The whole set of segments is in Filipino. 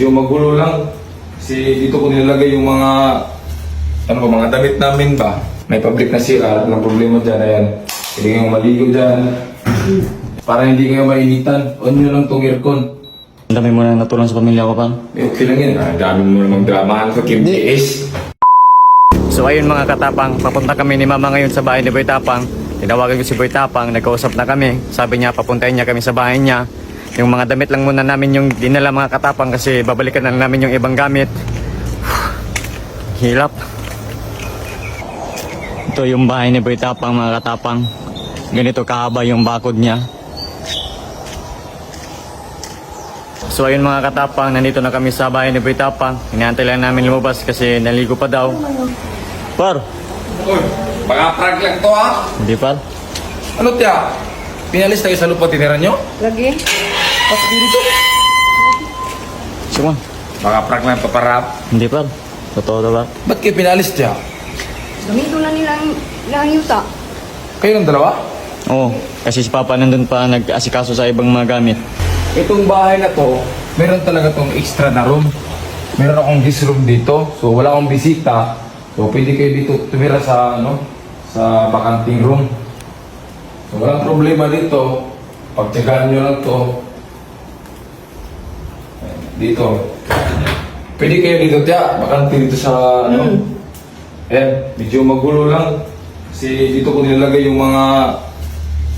medyo magulo lang. Kasi dito ko nilalagay yung mga, mga damit namin ba. May public na CR, walang problema dyan. Ayan, hindi kayo maligo dyan. Para hindi kayo mainitan, on nyo lang tong aircon. Ang dami mo na natulong sa pamilya ko, Pang. Okay lang yan. Ang dami mo namang dramahan sa Kim TS. So ayun mga katapang, papunta kami ni Mama ngayon sa bahay ni Boy Tapang. Tinawagan ko si Boy Tapang, nagkausap na kami. Sabi niya, papuntahin niya kami sa bahay niya. Yung mga damit lang muna namin yung dinala mga katapang kasi babalikan na namin yung ibang gamit. Hirap. Ito yung bahay ni Boy Tapang mga katapang. Ganito kahaba yung bakod niya. So ayun mga katapang, nandito na kami sa bahay ni Boy Tapang. Inaantay lang namin lumabas kasi naligo pa daw. Par! Uy, baka prank lang to ha? Hindi par? Ano tiya? Pinalis tayo sa lupa tinira nyo? Lagi? Pasok dito. Suma? Baka prank lang paparap. Hindi par? Totoo daw par? Ba't kayo pinalis tiya? Gamito na nilang yuta. Kayo ng dalawa? Oo, kasi si Papa nandun pa nag-asikaso sa ibang mga gamit. Itong bahay na to, meron talaga tong extra na room. Meron akong guest room dito. So wala akong bisita. So pwede kayo dito tumira sa sa bakanting room. So walang problema dito. Pagtsagaan nyo lang to. Dito. Pwede kayo dito tiya. Bakante dito sa Ayan, medyo magulo lang. Kasi dito ko nilalagay yung mga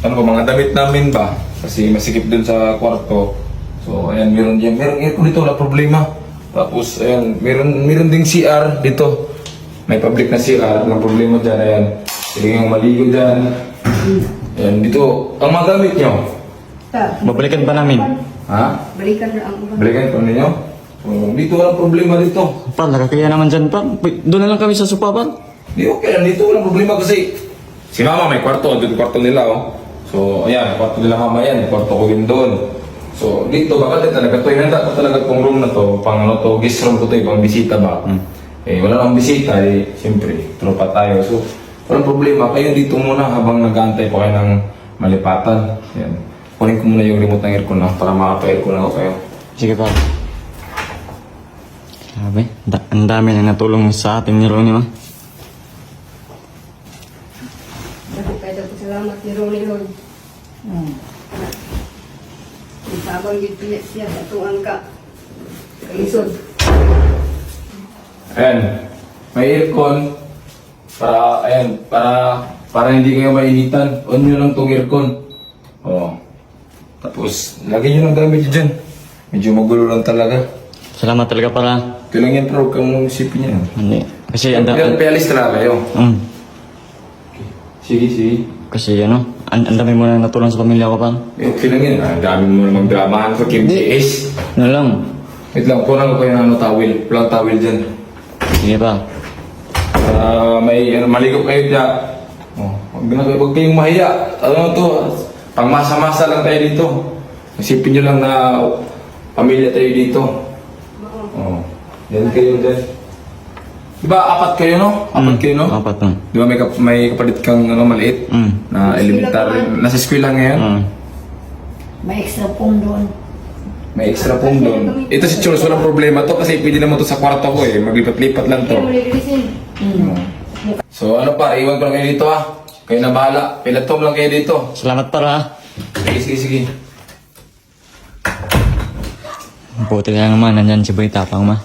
mga damit namin ba. Kasi masikip dun sa kwarto. So ayan, meron aircon dito, wala problema. Tapos ayan, meron ding CR dito. May public na CR, walang problema dyan. Ayan, hindi kayong maligo dyan. Ayan, dito, ang mga gamit nyo. Babalikan pa namin. Ha? Balikan na ang uban. Balikan ko ninyo. So, dito walang problema dito. Par, nakakaya naman dyan par. Doon na lang kami sa sopa par. Di okay lang dito, walang problema kasi si mama may kwarto, dito kwarto nila oh. So ayan, kwarto nila mama yan, kwarto ko din doon. So dito, baka din talaga to, handa ko talaga tong room na to, pang guest room ko to, ibang bisita ba? Eh wala nang bisita, eh siyempre, tropa tayo. So walang problema, kayo dito muna habang nag-aantay pa kayo ng malipatan. Ayan. Kunin ko muna yung remote ng aircon na para makapa-aircon ako kayo. Sige par. Sabi, ang dami na natulong sa atin ni Ronnie ma. Kaya po salamat ni Ronnie Lord. Isabang gitpilit siya sa tuang ka. Kalisod. Ayan, may aircon para hindi kayo mainitan. On nyo lang tong aircon. Oh. Tapos, lagyan nyo ng gamit dyan. Medyo magulo lang talaga. Salamat talaga para. Ito lang yan, pero huwag kang isipin yan. Hindi. Kasi ang Yan, payalis talaga kayo. Sige. Kasi ang dami mo na natulong sa pamilya ko Pang. Okay lang yan. Ang dami mo namang dramahan sa Kim TS. Ano lang. Wait lang, kunan ko kayo ng towel. Walang towel dyan. Sige pa. May maligop kayo dyan. Oh, huwag kayong mahiya. Ano to? Pang masa-masa lang tayo dito. Isipin nyo lang na pamilya tayo dito. Oh, yan kayo dyan. Diba, apat kayo, no? Apat kayo, no? Apat no. Di ba may kapalit kang maliit na elementary, nasa eskwela ngayon? May extra pong doon. May extra pong doon. Ito si Charles, walang problema to kasi pwede naman to sa kwarto ko eh. Maglipat-lipat lang to. Kaya malilisin. So ano pa, iwan ko lang kayo dito ha. Kayo na bahala. Pilatom lang kayo dito. Salamat para. Sige. Buti na naman, nandyan si Boy Tapang ma.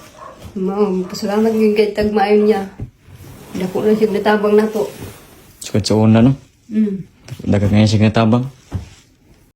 Pasalamat yung kay tagmayon niya. Dako na siya natabang na to. Sukad sa una no. Dagat ngayon siya natabang.